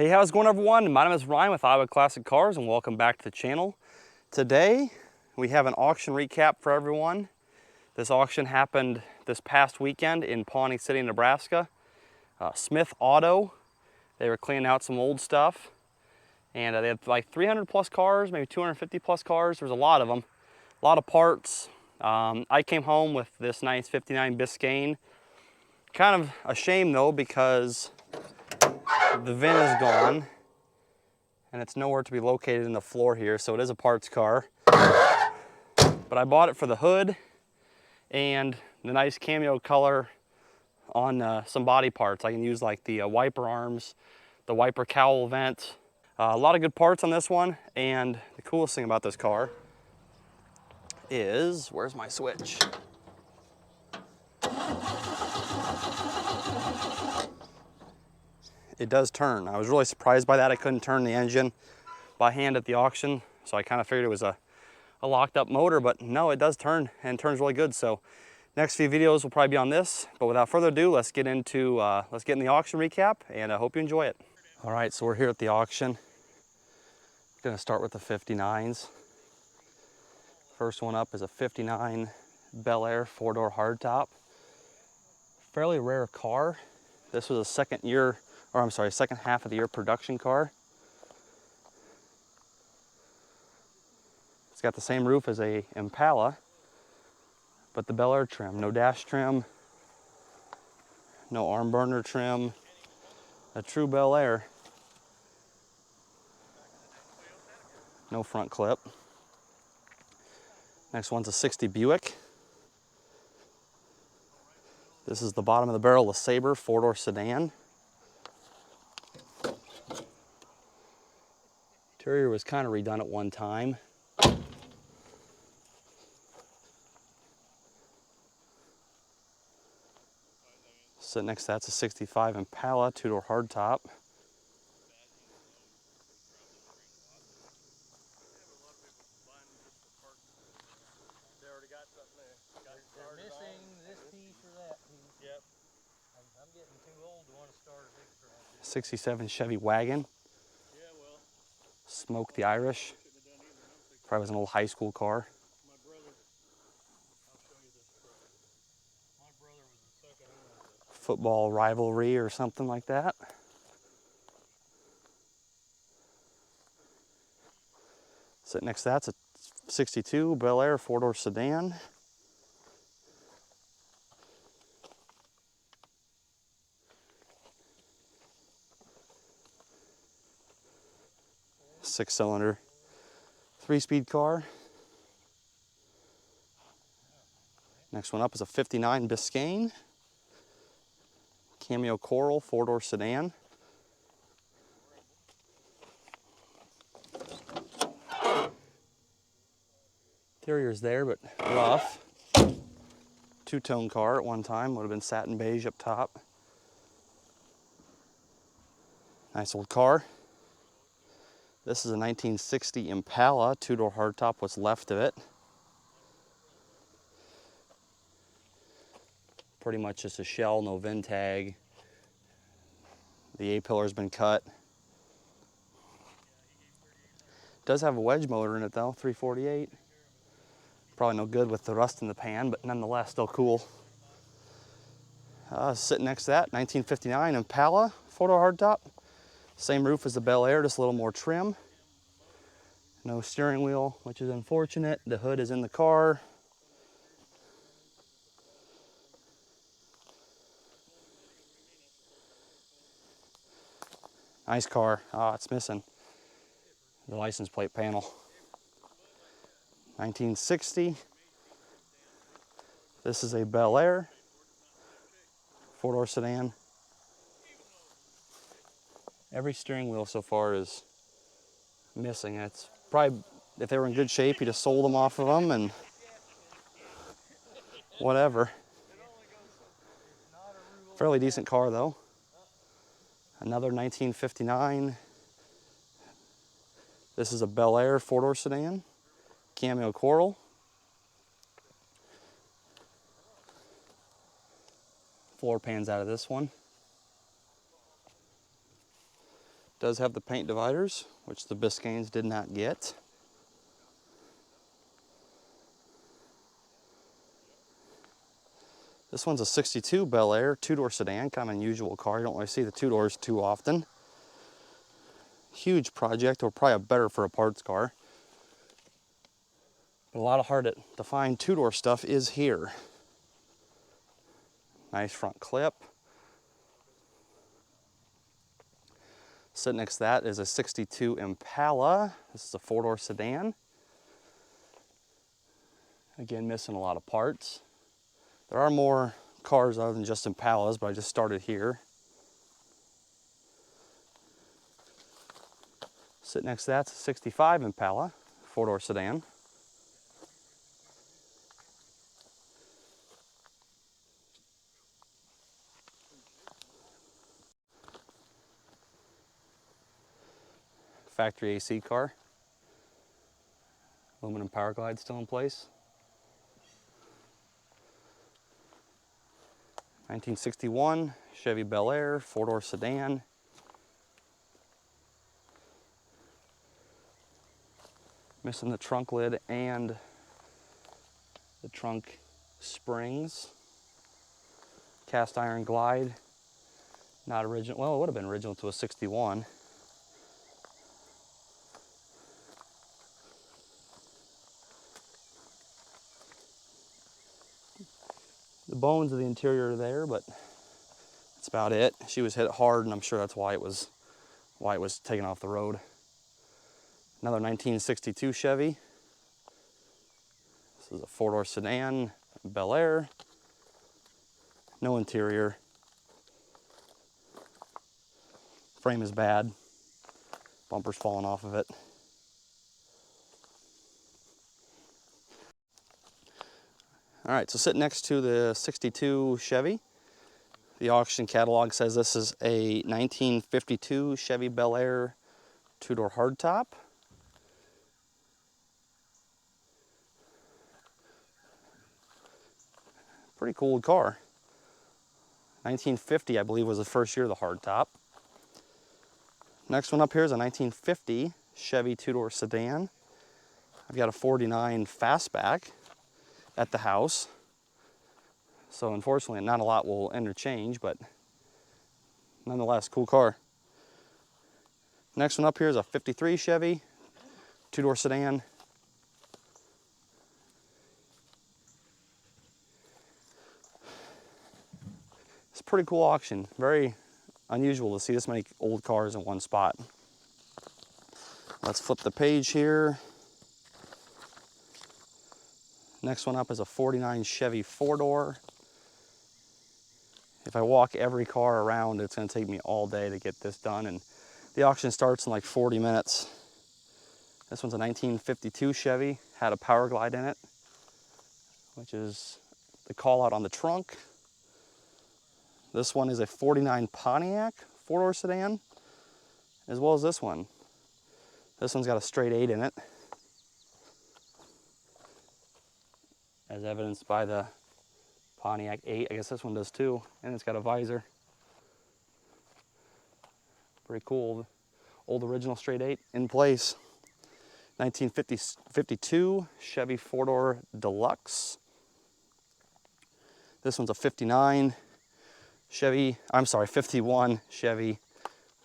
Hey, how's it going, everyone? My name is Ryan with Iowa Classic Cars, and welcome back to the channel. Today, we have an auction recap for everyone. This auction happened this past weekend in Pawnee City, Nebraska. Smith Auto, they were cleaning out some old stuff, and they had like 300 plus cars, maybe 250 plus cars. There was a lot of them, a lot of parts. I came home with this nice 59 Biscayne. Kind of a shame though, because the VIN is gone and it's nowhere to be located in the floor here, so it is a parts car. But I bought it for the hood and the nice cameo color on some body parts. I can use like the wiper arms, the wiper cowl vent. A lot of good parts on this one, and the coolest thing about this car is, where's my switch? It does turn. I was really surprised by that. I couldn't turn the engine by hand at the auction, so I kind of figured it was a locked up motor, but no, it does turn, and turns really good. So next few videos will probably be on this, but without further ado, let's get in the auction recap, and I hope you enjoy it. All right, so we're here at the auction. Gonna start with the 59s. First one up is a 59 Bel Air 4-door hardtop. Fairly rare car. This was a second half of the year production car. It's got the same roof as a Impala, but the Bel Air trim, no dash trim, no arm burner trim, a true Bel Air. No front clip. Next one's a 60 Buick. This is the bottom of the barrel of Sabre 4-door sedan. Interior was kind of redone at one time. Sitting next to that's a 65 Impala 2-door hardtop. They're missing this piece or that piece. Yep. I'm getting too old to want to start a big truck. 67 Chevy wagon. Yeah, well. Smoke the Irish. Probably was an old high school car. My brother, I'll show you this truck. My brother was the second owner of this. Football rivalry or something like that. Sitting next to that's a 62 Bel Air 4-door sedan. Six-cylinder, 3-speed car. Next one up is a 59 Biscayne. Cameo Coral 4-door sedan. Interior's there, but rough. Two-tone car at one time. Would have been satin beige up top. Nice old car. This is a 1960 Impala 2-door hardtop, what's left of it. Pretty much just a shell, no VIN tag. The A-pillar's been cut. Does have a wedge motor in it though, 348. Probably no good with the rust in the pan, but nonetheless still cool. Sitting next to that, 1959 Impala 4-door hardtop. Same roof as the Bel Air, just a little more trim. No steering wheel, which is unfortunate. The hood is in the car. Nice car. It's missing the license plate panel. 1960. This is a Bel Air 4-door sedan. Every steering wheel so far is missing. It's probably, if they were in good shape, you just sold them off of them and whatever. Fairly decent car though. Another 1959. This is a Bel Air 4-door sedan. Cameo Coral. Floor pans out of this one. Does have the paint dividers, which the Biscaynes did not get. This one's a 62 Bel Air, two-door sedan, kind of an unusual car. You don't really see the two doors too often. Huge project, or probably better for a parts car. But a lot of hard to find two-door stuff is here. Nice front clip. Sitting next to that is a 62 Impala. This is a four-door sedan. Again, missing a lot of parts. There are more cars other than just Impalas, but I just started here. Sitting next to that's a 65 Impala, four-door sedan. Factory AC car. Aluminum power glide still in place. 1961 Chevy Bel Air, four-door sedan. Missing the trunk lid and the trunk springs. Cast iron glide. Not original, well, it would have been original to a 61. The bones of the interior are there, but that's about it. She was hit hard, and I'm sure that's why it was taken off the road. Another 1962 Chevy. This is a four-door sedan, Bel Air. No interior. Frame is bad. Bumper's falling off of it. All right, so sitting next to the 62 Chevy, the auction catalog says this is a 1952 Chevy Bel Air two-door hardtop. Pretty cool car. 1950, I believe, was the first year of the hardtop. Next one up here is a 1950 Chevy two-door sedan. I've got a 49 fastback at the house. So unfortunately, not a lot will interchange, but nonetheless, cool car. Next one up here is a 53 Chevy two-door sedan. It's a pretty cool auction. Very unusual to see this many old cars in one spot. Let's flip the page here. Next one up is a 49 Chevy four-door. If I walk every car around, it's going to take me all day to get this done, and the auction starts in like 40 minutes. This one's a 1952 Chevy, had a power glide in it, which is the call out on the trunk. This one is a 49 Pontiac four-door sedan, as well as this one. This one's got a straight 8 in it, as evidenced by the Pontiac 8. I guess this one does too, and it's got a visor. Pretty cool. Old original straight 8 in place. 1952 Chevy four-door Deluxe. This one's a 51 Chevy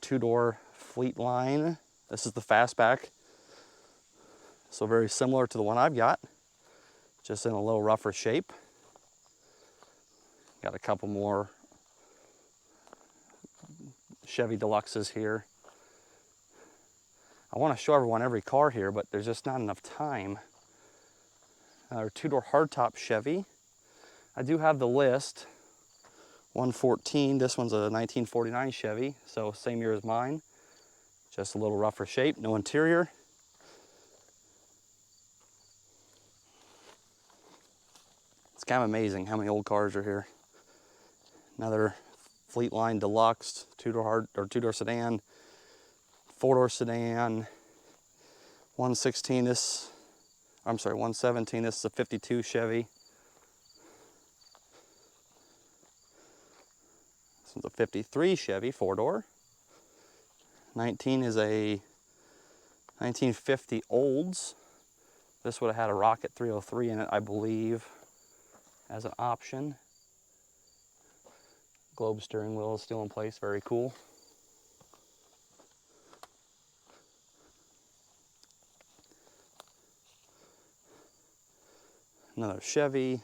two-door Fleetline. This is the fastback. So very similar to the one I've got, just in a little rougher shape. Got a couple more Chevy Deluxes here. I want to show everyone every car here, but there's just not enough time. Our two-door hardtop Chevy. I do have the list. 114, this one's a 1949 Chevy, so same year as mine. Just a little rougher shape, no interior. It's kind of amazing how many old cars are here. Another Fleetline Deluxe, two-door sedan, four-door sedan. 117, this is a 52 Chevy. This one's a 53 Chevy, four-door. 19 is a 1950 Olds. This would have had a Rocket 303 in it, I believe, as an option. Globe steering wheel is still in place, very cool. Another Chevy,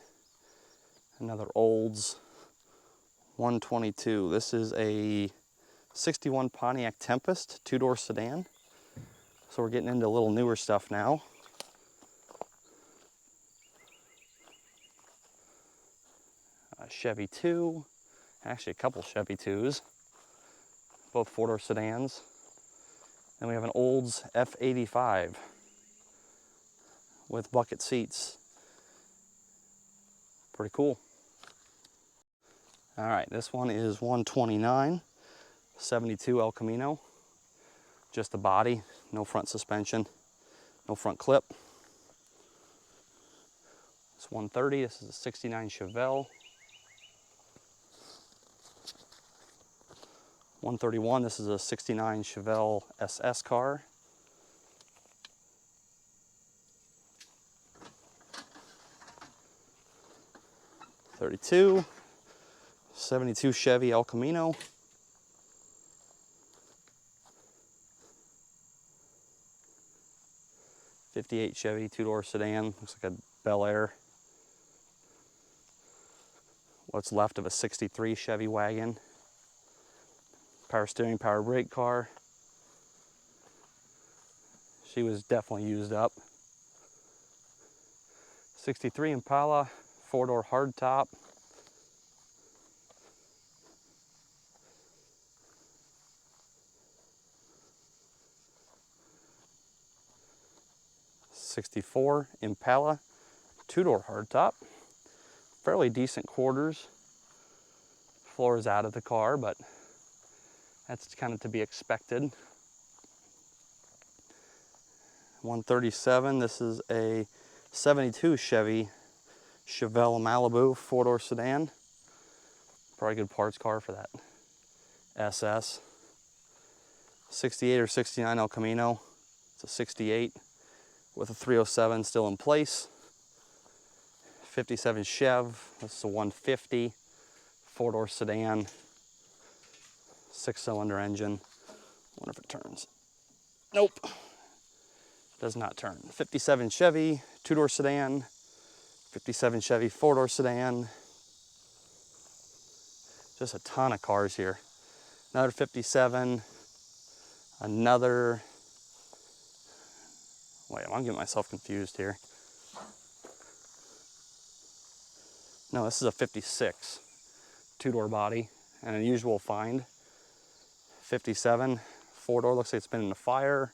another Olds, 122. This is a 61 Pontiac Tempest, two-door sedan. So we're getting into a little newer stuff now. A Chevy 2, actually a couple Chevy 2s, both four-door sedans. Then we have an Olds F85 with bucket seats. Pretty cool. All right, this one is 129, 72 El Camino. Just the body, no front suspension, no front clip. It's 130, this is a 69 Chevelle. 131, this is a 69 Chevelle SS car. '32, 72 Chevy El Camino. 58 Chevy two-door sedan, looks like a Bel Air. What's left of a 63 Chevy wagon. Power steering, power brake car. She was definitely used up. 63 Impala, four-door hardtop. '64 Impala, two-door hardtop. Fairly decent quarters. Floor is out of the car, but that's kind of to be expected. 137, this is a 72 Chevy Chevelle Malibu, four-door sedan. Probably a good parts car for that SS. 68 or 69 El Camino, it's a 68 with a 307 still in place. 57 Chev, this is a 150, four-door sedan, six-cylinder engine. Wonder if it turns. Nope, does not turn. 57 Chevy, two-door sedan. 57 Chevy, four-door sedan. Just a ton of cars here. Another 57, another, wait, I'm getting myself confused here. No, this is a 56, two-door body, an unusual find. 57, four-door, looks like it's been in the fire.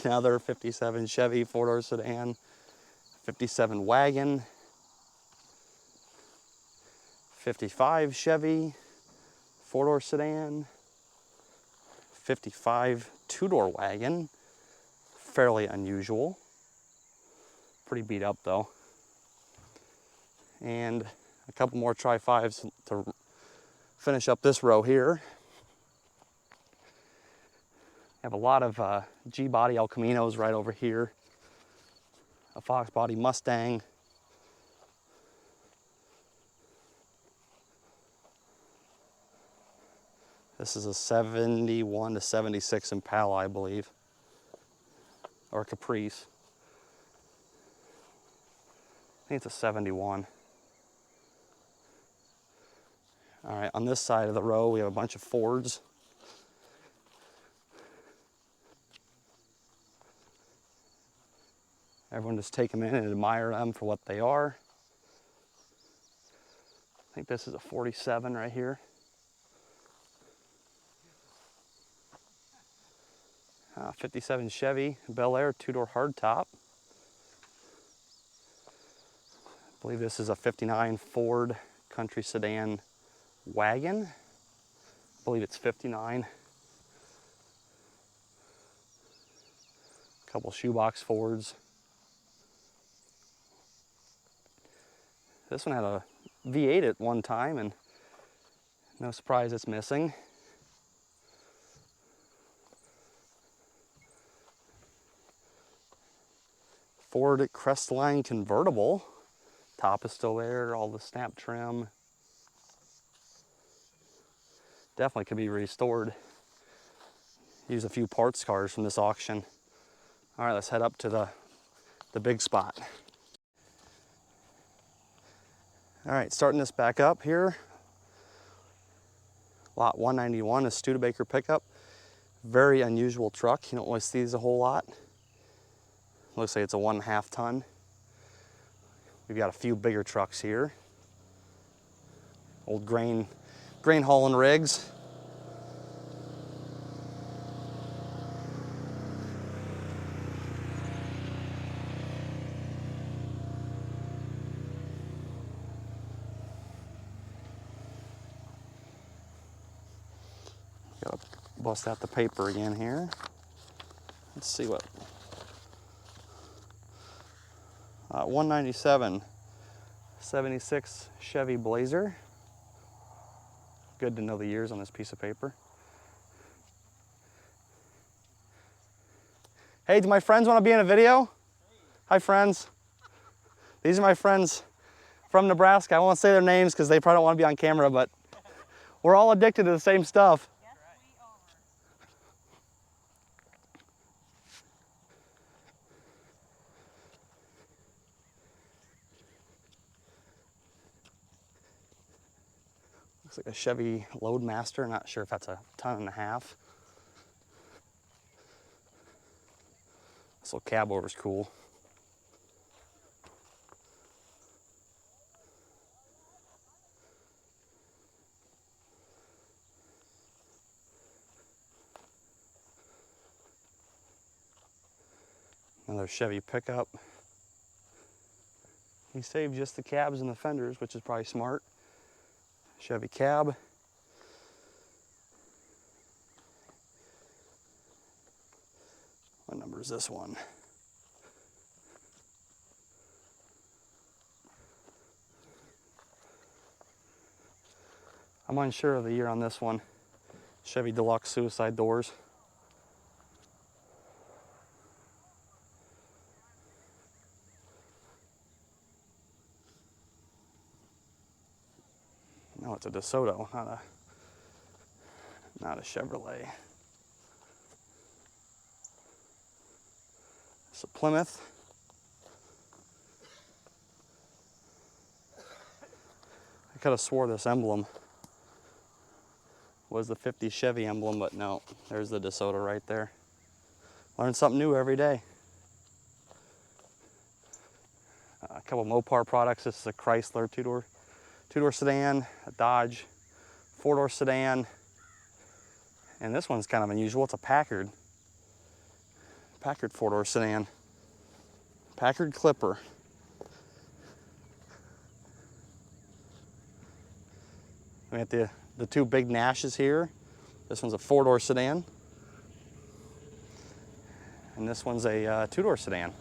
Another 57 Chevy, four-door sedan. 57 wagon. 55 Chevy, four-door sedan. 55 two-door wagon, fairly unusual. Pretty beat up though. And a couple more Tri-5s to finish up this row here. Have a lot of G-body El Caminos right over here. A Fox body Mustang. This is a 71 to 76 Impala, I believe, or Caprice. I think it's a 71. All right, on this side of the row, we have a bunch of Fords. Everyone just take them in and admire them for what they are. I think this is a 47 right here. 57 Chevy Bel Air, two-door hardtop. I believe this is a 59 Ford Country Sedan wagon. I believe it's 59. A couple shoebox Fords. This one had a V8 at one time, and no surprise it's missing. Ford Crestline convertible. Top is still there, all the snap trim. Definitely could be restored. Use a few parts cars from this auction. All right, let's head up to the big spot. All right, starting this back up here. Lot 191 is Studebaker pickup. Very unusual truck. You don't always see these a whole lot. Looks like it's a 1.5 ton. We've got a few bigger trucks here. Old grain hauling rigs. Gotta bust out the paper again here. Let's see what. 197, 76 Chevy Blazer. Good to know the years on this piece of paper. Hey, do my friends want to be in a video? Hi, friends. These are my friends from Nebraska. I won't say their names because they probably don't want to be on camera, but we're all addicted to the same stuff. Yes, we are. Looks like a Chevy Loadmaster. Not sure if that's a 1.5 tons. This little cab over is cool. Another Chevy pickup. He saved just the cabs and the fenders, which is probably smart. Chevy cab. What number is this one? I'm unsure of the year on this one. Chevy Deluxe suicide doors. No, it's a DeSoto, not a Chevrolet. It's a Plymouth. I could have swore this emblem was the 50 Chevy emblem, but no, there's the DeSoto right there. Learn something new every day. A couple Mopar products. This is a Chrysler two-door sedan, a Dodge four-door sedan, and this one's kind of unusual. It's a Packard four-door sedan, Packard Clipper. We got the two big Nashes here. This one's a four-door sedan, and this one's a two-door sedan.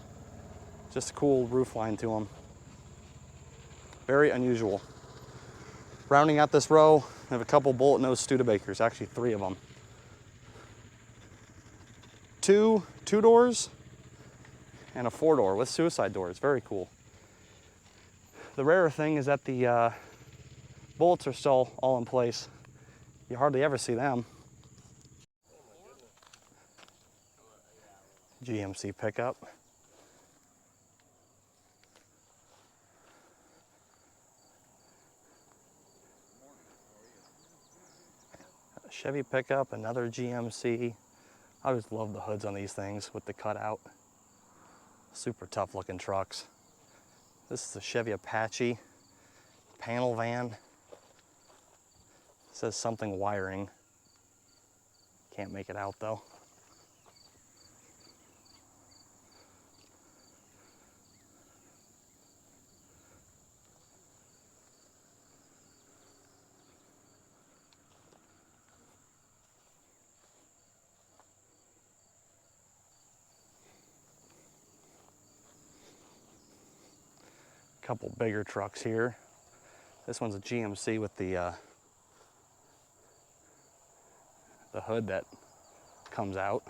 Just a cool roof line to them. Very unusual. Rounding out this row, we have a couple bullet nose Studebakers, actually 3 of them. Two doors and a 4-door with suicide doors. Very cool. The rarer thing is that the bullets are still all in place. You hardly ever see them. GMC pickup. Chevy pickup, another GMC. I always love the hoods on these things with the cutout. Super tough looking trucks. This is a Chevy Apache panel van. It says something wiring. Can't make it out though. Couple bigger trucks here. This one's a GMC with the hood that comes out.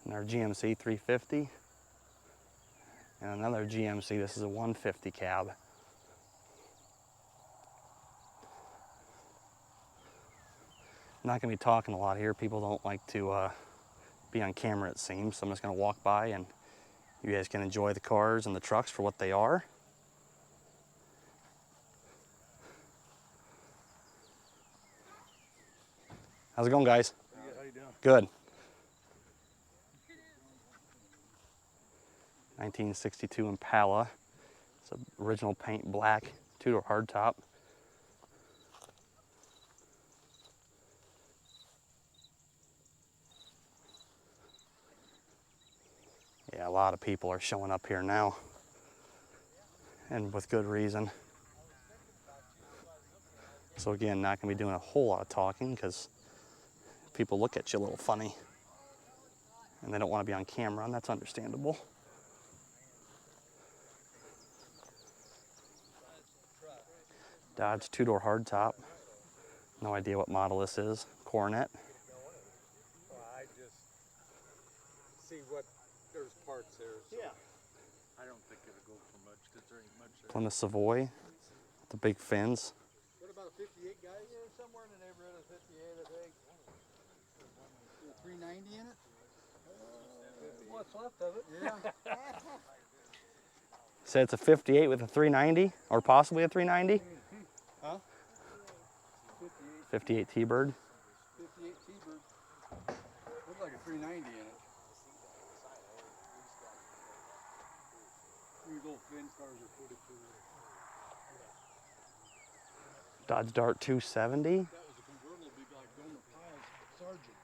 And our GMC 350. And another GMC, this is a 150 cab. I'm not gonna be talking a lot here. People don't like to be on camera, it seems. So I'm just gonna walk by and you guys can enjoy the cars and the trucks for what they are. How's it going, guys? Good. How you doing? Good. 1962 Impala. It's an original paint black, two-door hardtop. Yeah, a lot of people are showing up here now, and with good reason. So again, not gonna be doing a whole lot of talking because people look at you a little funny and they don't want to be on camera, and that's understandable. Dodge two-door hardtop. No idea what model this is. Coronet. Well, I just see what there's parts there. So yeah. I don't think it'll go for much because there ain't much there. Plymouth Savoy. The big fins. What about a 58, guys? Yeah, somewhere in the neighborhood of 58, I think. 390 in it? What's left of it? Yeah. Said it's a 58 with a 390, or possibly a 390. Huh? 58 T-Bird. 58 T-Bird. Looks like a 390 in it. These old fin cars are pretty cool. Dodge Dart 270. That was a convertible, big like Gomer Pyle's Sergeant.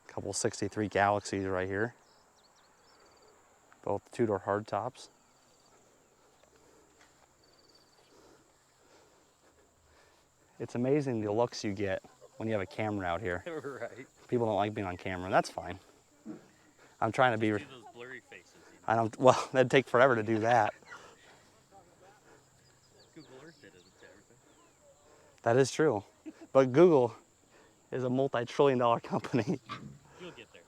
Couple 63 Galaxies right here. Both two-door hardtops. It's amazing the looks you get when you have a camera out here. Right. People don't like being on camera, and that's fine. I'm trying to be. See those blurry faces. I don't. Well, that'd take forever to do that. Google Earth did it to everything. That is true, but Google is a multi-trillion-dollar company. You'll get there.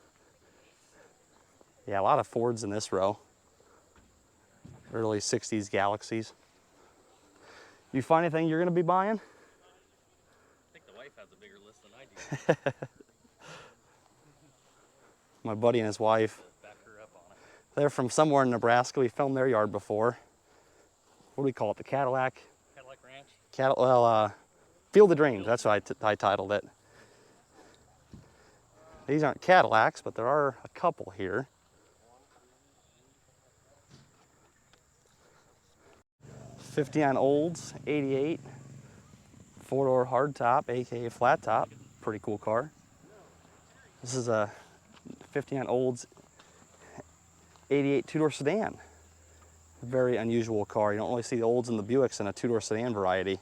Yeah, a lot of Fords in this row. Early 60s Galaxies. You find anything you're going to be buying? I think the wife has a bigger list than I do. My buddy and his wife, Back her up on it. they're from somewhere in Nebraska. We filmed their yard before. What do we call it? The Cadillac? Cadillac Ranch. Field of Dreams. That's what I titled it. These aren't Cadillacs, but there are a couple here. '59 Olds, 88, four-door hardtop, aka flat top. Pretty cool car. This is a '59 Olds 88 two-door sedan. Very unusual car. You don't really see the Olds and the Buicks in a two-door sedan variety.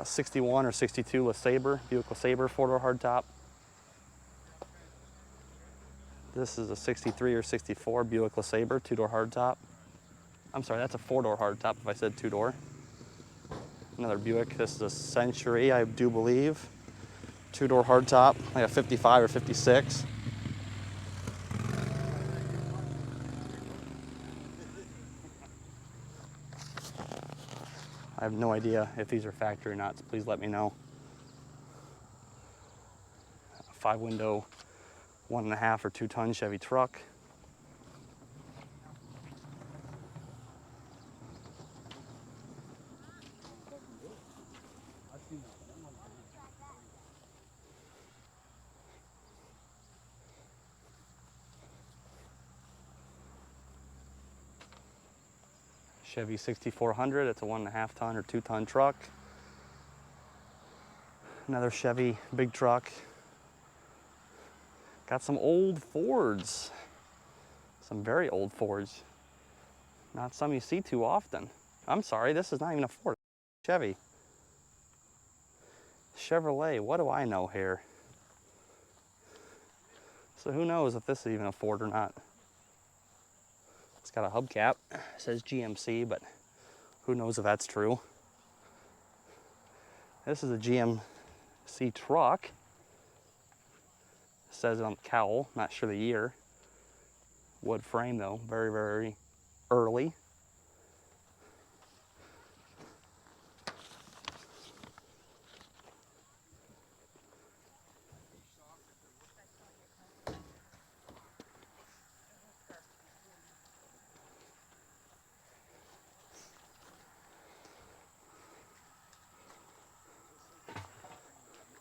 61 or 62 LeSabre, Buick LeSabre, four-door hardtop. This is a 63 or 64 Buick LeSabre, two-door hardtop. I'm sorry, that's a four-door hardtop if I said two-door. Another Buick, this is a Century, I do believe. Two-door hardtop, like a 55 or 56. I have no idea if these are factory or not, so please let me know. A five-window, 1.5 or 2-ton Chevy truck. Chevy 6400, it's a 1.5-ton or 2-ton truck. Another Chevy big truck. Got some old Fords. Some very old Fords. Not some you see too often. I'm sorry, this is not even a Ford. Chevy. Chevrolet, what do I know here? So who knows if this is even a Ford or not. It's got a hubcap, it says GMC, but who knows if that's true. This is a GMC truck. It says it on the cowl, not sure the year. Wood frame though, very, very early.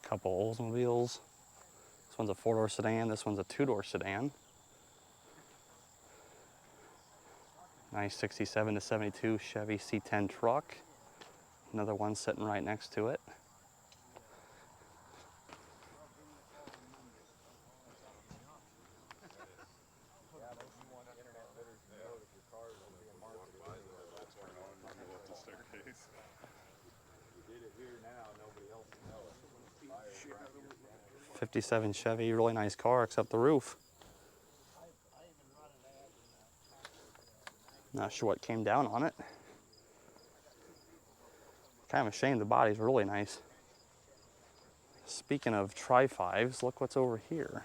Couple Oldsmobiles. This one's a 4-door sedan, this one's a 2-door sedan. Nice 67 to 72 Chevy C10 truck. Another one sitting right next to it. '57 Chevy, really nice car except the roof. Not sure what came down on it. Kind of a shame, the body's really nice. Speaking of tri-5s, look what's over here.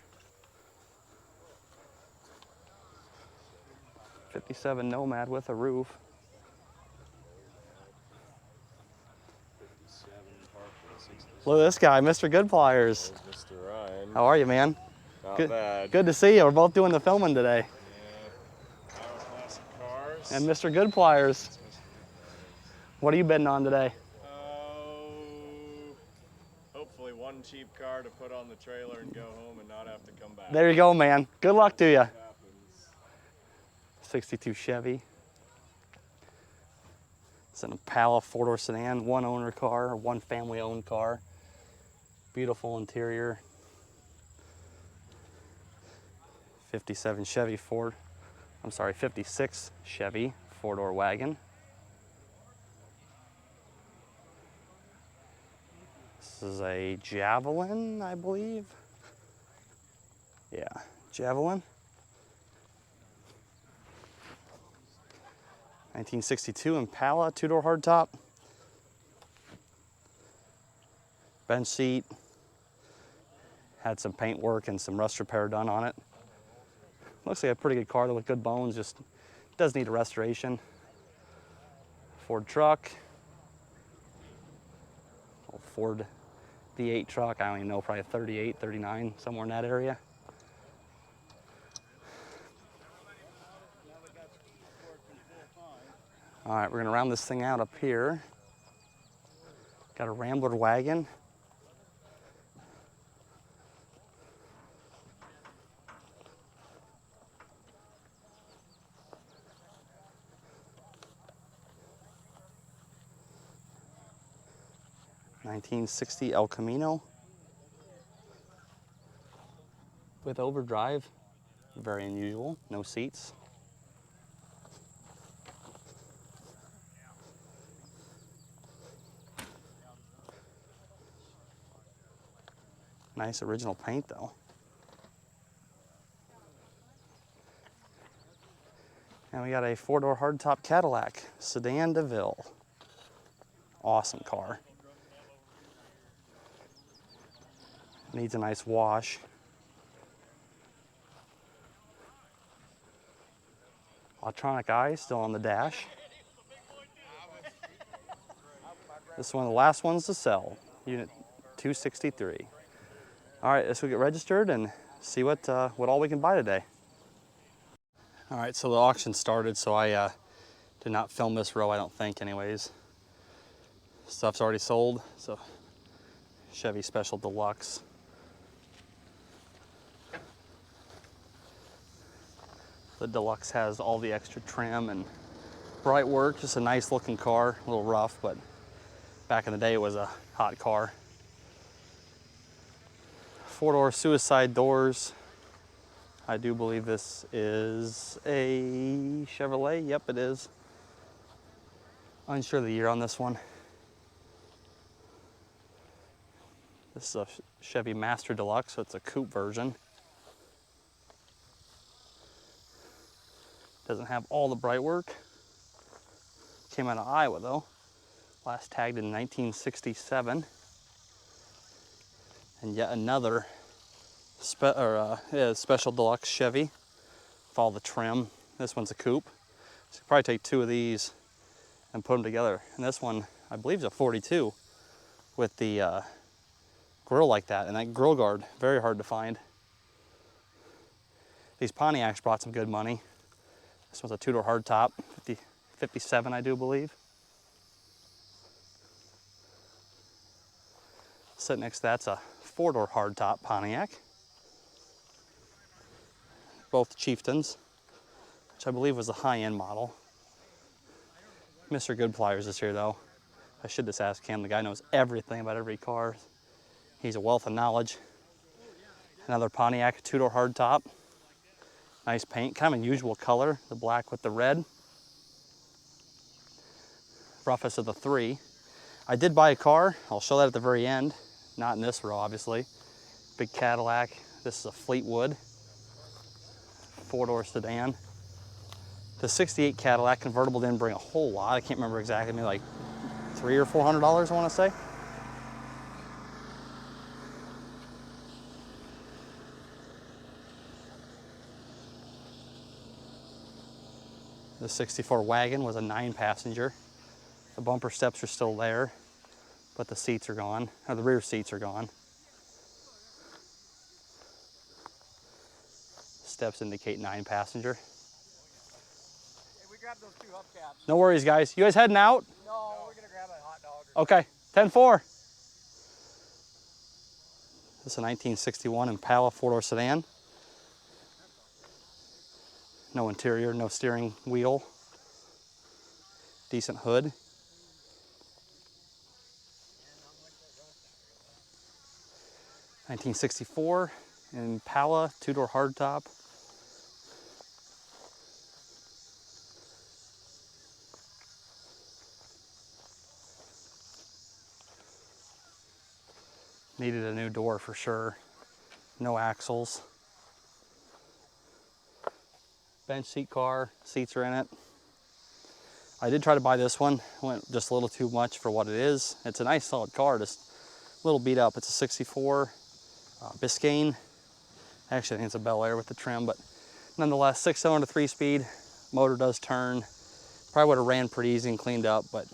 '57 Nomad with a roof. Look at this guy, Mr. Good Pliers. Mr. Ryan. How are you, man? Not good, bad. Good to see you. We're both doing the filming today. Yeah. Iowa Classic Cars. And Mr. Good Pliers. What are you bidding on today? Hopefully one cheap car to put on the trailer and go home and not have to come back. There you go, man. Good luck to you. Happens. '62 Chevy. It's an Impala 4-door sedan, one owner car, one family owned car. Beautiful interior. '57 Chevy Ford, I'm sorry, '56 Chevy 4-door wagon. This is a Javelin, I believe. Yeah, Javelin. 1962 Impala, 2-door hardtop. Bench seat. Had some paint work and some rust repair done on it. Looks like a pretty good car with good bones, just does need a restoration. Ford truck. Old Ford V8 truck, I don't even know, probably a 38, 39, somewhere in that area. All right, we're gonna round this thing out up here. Got a Rambler wagon. '60 El Camino with overdrive, very unusual, no seats. Nice original paint though. And we got a 4-door hardtop Cadillac, Sedan DeVille. Awesome car. Needs a nice wash. Electronic eye still on the dash. This is one of the last ones to sell, unit 263. All right, let's go get registered and see what all we can buy today. All right, so the auction started, so I did not film this row, I don't think anyways. Stuff's already sold, so Chevy Special Deluxe. The Deluxe has all the extra trim and bright work, just a nice looking car, a little rough, but back in the day it was a hot car. 4-door suicide doors. I do believe this is a Chevrolet, yep it is. Unsure of the year on this one. This is a Chevy Master Deluxe, so it's a coupe version. Doesn't have all the bright work. Came out of Iowa though. Last tagged in 1967. And yet another special deluxe Chevy with all the trim. This one's a coupe. So you probably take two of these and put them together. And this one, I believe, is a 42 with the grill like that, and that grill guard, very hard to find. These Pontiacs brought some good money. This one's a two-door hardtop, 57, I do believe. Sitting next to that's a four-door hardtop Pontiac. Both Chieftains, which I believe was a high-end model. Mr. Good Pliers is here though. I should just ask him. The guy knows everything about every car. He's a wealth of knowledge. Another Pontiac, two-door hardtop. Nice paint, kind of unusual color, the black with the red. Roughest of the three. I did buy a car. I'll show that at the very end. Not in this row, obviously. Big Cadillac. This is a Fleetwood. Four-door sedan. The 68 Cadillac convertible didn't bring a whole lot. I can't remember exactly, maybe like $300 or $400, I want to say. The 64 wagon was a 9-passenger. The bumper steps are still there, but the seats are gone, or the rear seats are gone. Steps indicate 9-passenger. Hey, we grabbed those two hubcaps. No worries, guys. You guys heading out? No, we're gonna grab a hot dog. Okay, 10-4. This is a 1961 Impala four-door sedan. No interior, no steering wheel. Decent hood. '64 Impala, two-door hardtop. Needed a new door for sure. No axles. Bench seat car, seats are in it. I did try to buy this one, went just a little too much for what it is. It's a nice solid car, just a little beat up. It's a 64 Biscayne. Actually, I think it's a Bel Air with the trim, but nonetheless, 6-cylinder, 3-speed. Motor does turn. Probably would have ran pretty easy and cleaned up, but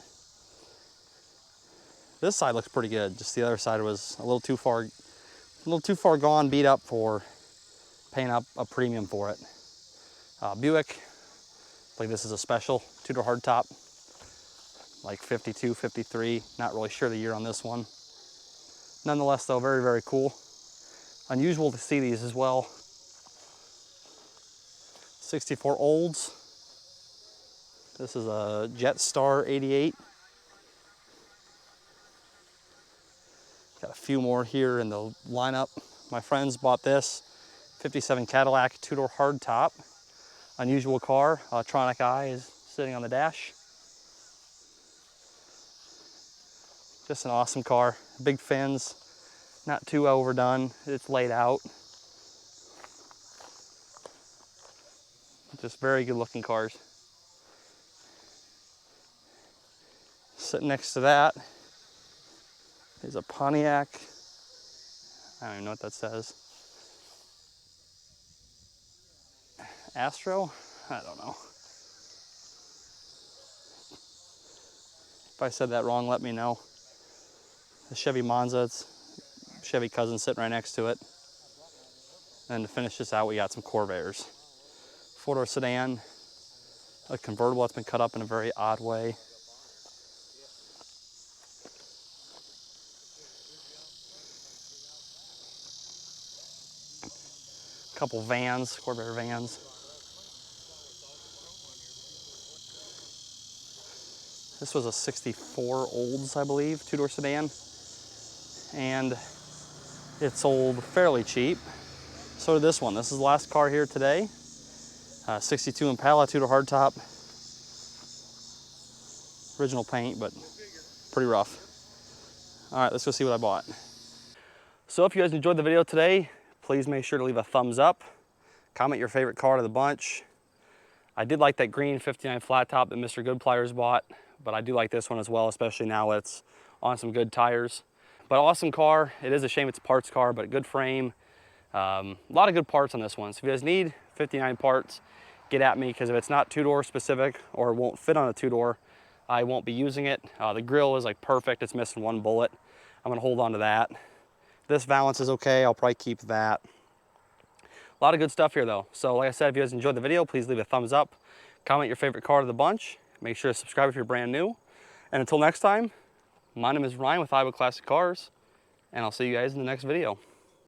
this side looks pretty good. Just the other side was a little too far gone, beat up for paying up a premium for it. Buick, I believe this is a special, two-door hardtop, like 52, 53, not really sure the year on this one. Nonetheless though, very, very cool. Unusual to see these as well. 64 Olds. This is a Jetstar 88. Got a few more here in the lineup. My friends bought this 57 Cadillac two-door hardtop. Unusual car. Electronic eye is sitting on the dash. Just an awesome car. Big fins, not too overdone. It's laid out. Just very good looking cars. Sitting next to that is a Pontiac. I don't even know what that says. Astro? I don't know. If I said that wrong, let me know. The Chevy Monza, it's Chevy cousin sitting right next to it. And to finish this out, we got some Corvairs. Four-door sedan, a convertible that's been cut up in a very odd way. Couple vans, Corvair vans. This was a 64 Olds, I believe, two-door sedan. And it sold fairly cheap. So did this one. This is the last car here today. 62 Impala, two-door hardtop. Original paint, but pretty rough. All right, let's go see what I bought. So if you guys enjoyed the video today, please make sure to leave a thumbs up. Comment your favorite car of the bunch. I did like that green 59 flat top that Mr. Good Pliers bought, but I do like this one as well, especially now it's on some good tires. But awesome car. It is a shame it's a parts car, but a good frame. A lot of good parts on this one. So if you guys need 59 parts, get at me, because if it's not two-door specific or won't fit on a two-door, I won't be using it. The grill is like perfect. It's missing one bullet. I'm gonna hold on to that. This valance is okay. I'll probably keep that. A lot of good stuff here though. So like I said, if you guys enjoyed the video, please leave a thumbs up. Comment your favorite car of the bunch. Make sure to subscribe if you're brand new. And until next time, my name is Ryan with Iowa Classic Cars, and I'll see you guys in the next video.